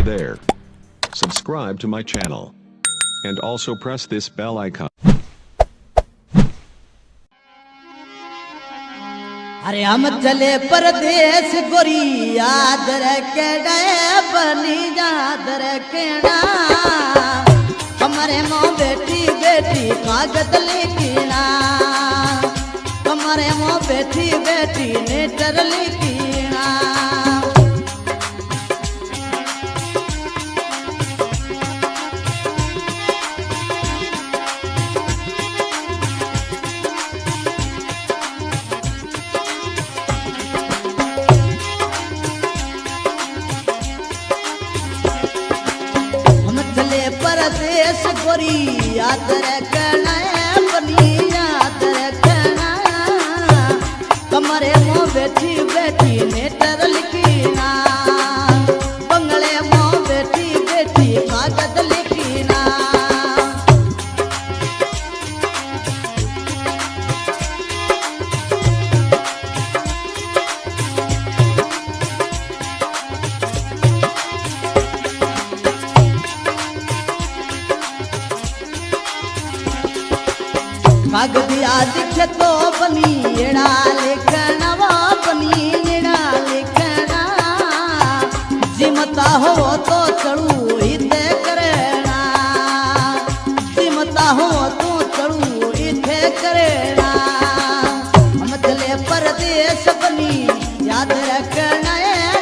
Hey there. Subscribe to my channel. And also press this bell icon. अरे हम चले परदेश गोरी याद रखेड़ा बनी याद रखेड़ा हमारे माँ बेटी बेटी कागज लिखना हमारे माँ बेटी बेटी लेटर लिखना परदेश गोरी याद रखना बनी याद रखना कमरे मों बेटी बेटी लेटर लिखना बंगले मों बेटी बेटी कागज लिखना कागदिया दिखे तो बनी एड़ा लिखना वो बनी एड़ा लिखना जिमता हो तो चढ़ू इथे करना जिमता हो तो चढ़ू इथे करना हम चले परदेश बनी याद रखना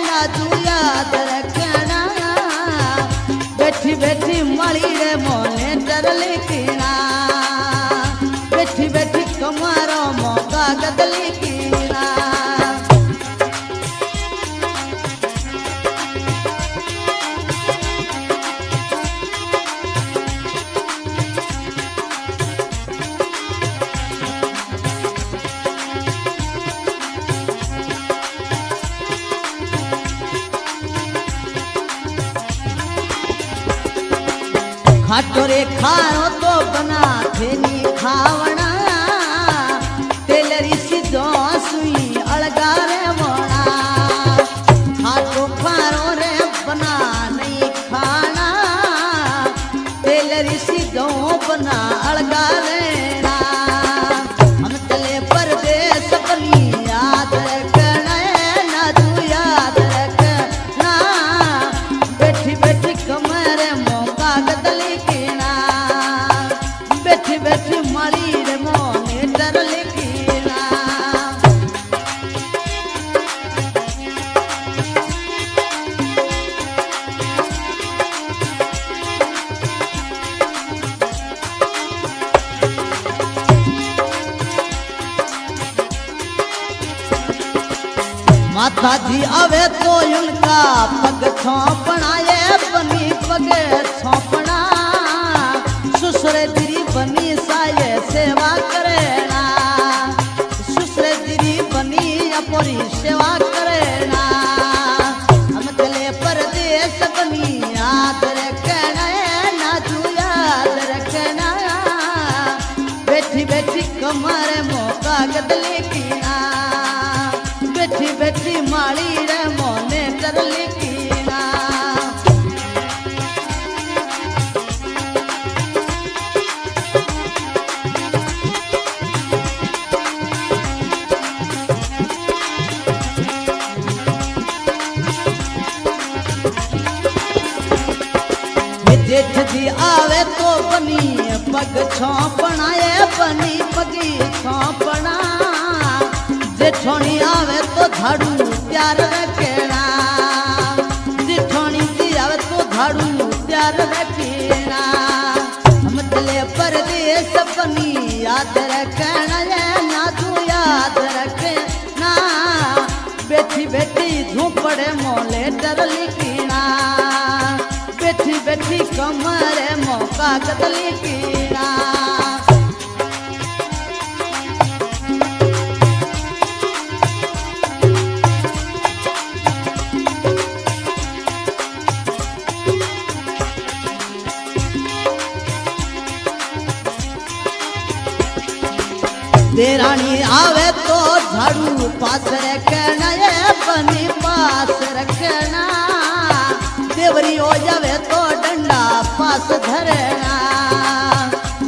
नाजू याद रखना बैठी बैठी मड़ी रे मोने डर लिखना बैठी बैठी कमारो मौका गदली कीना खाटो रे खारो तो बना थेनी खावना तेलरी सीधो सुई अलगा रे मोना खाटो खारो रे बना नहीं खाना तेलरी सीधो बना अलगा लेना हम चले परदेश बनी याद रखना नाजू याद रखना बैठी बैठी कमरे मौका गदली बैठी बैठी मारी रे मोने डर लिखना माता जी आवे तो उनका पग छोपना ये बनी पग छोपना सुसरे दिरी बनी साये सेवा करेना सुसरे दिरी बनी अपनी सेवा करेना हम चले परदेश बनी याद रखना नाजू याद रखना बैठी बैठी कमरे मौका गदली कीना बैठी बैठी माली रे मोने डर लिखना जेठ जी आवे तो बनी पग छोपना ये बनी पगी छोपना जेठोनी आवे तो झाड़ू प्यार रखना जेठोनी जी आवे तो झाड़ू प्यार रखना हम चले परदेश बनी याद रखना ये नाजू याद रखना बैठी बैठी झोपड़े मोले डर लिखना बैठी बैठी कमरे मौका गदली कीना देरानी आवे तो झाड़ू पास रखना ये बनी पास रखना देवरी देवरियो जावे तो डंडा पास धरना,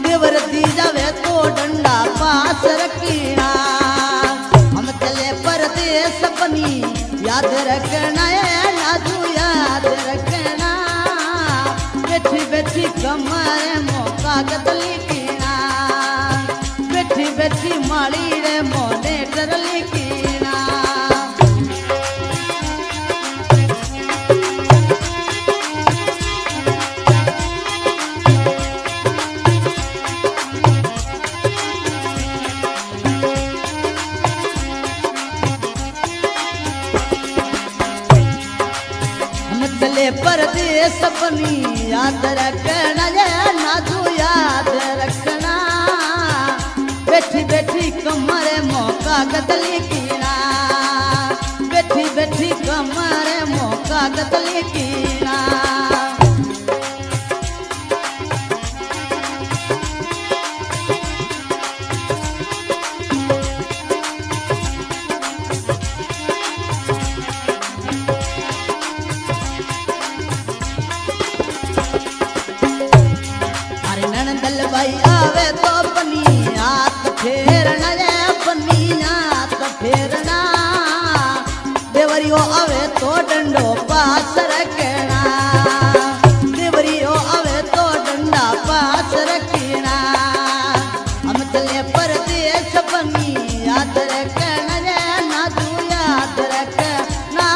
देवर दी जावे तो डंडा पास रखना। हम चले परदेस बनी याद रखना है नाजू याद रखना, बैठी बैठी कमरे मो कागज लिखना, बैठी बैठी माड़ी रे मोने डर लिखना। चले परदेस बनी याद रखना है नाजू याद रखना, बैठी बैठी कमरे मौका कागज लिखना, बैठी बैठी कमरे मौका कागज लिखना। नंदल भाई आवे तो बनी हाथ फेरना रे बनी हाथ फेरना, देवरियो आवे तो डंडो पास रखना, देवरियो आवे तो डंडा पास रखना। हम चले परदेस बनी याद रखना रे नाजू याद रखना,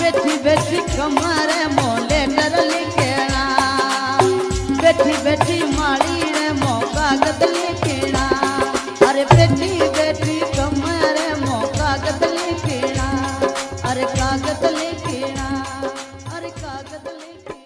बैठी बैठी कमरे मोले डर लिखना, बैठी बैठी माड़ी रे मौका कागज लिखना, अरे बैठी बैठी कमरे मौका कागज लिखना, अरे कागज लिखना, अरे कागज लिखना।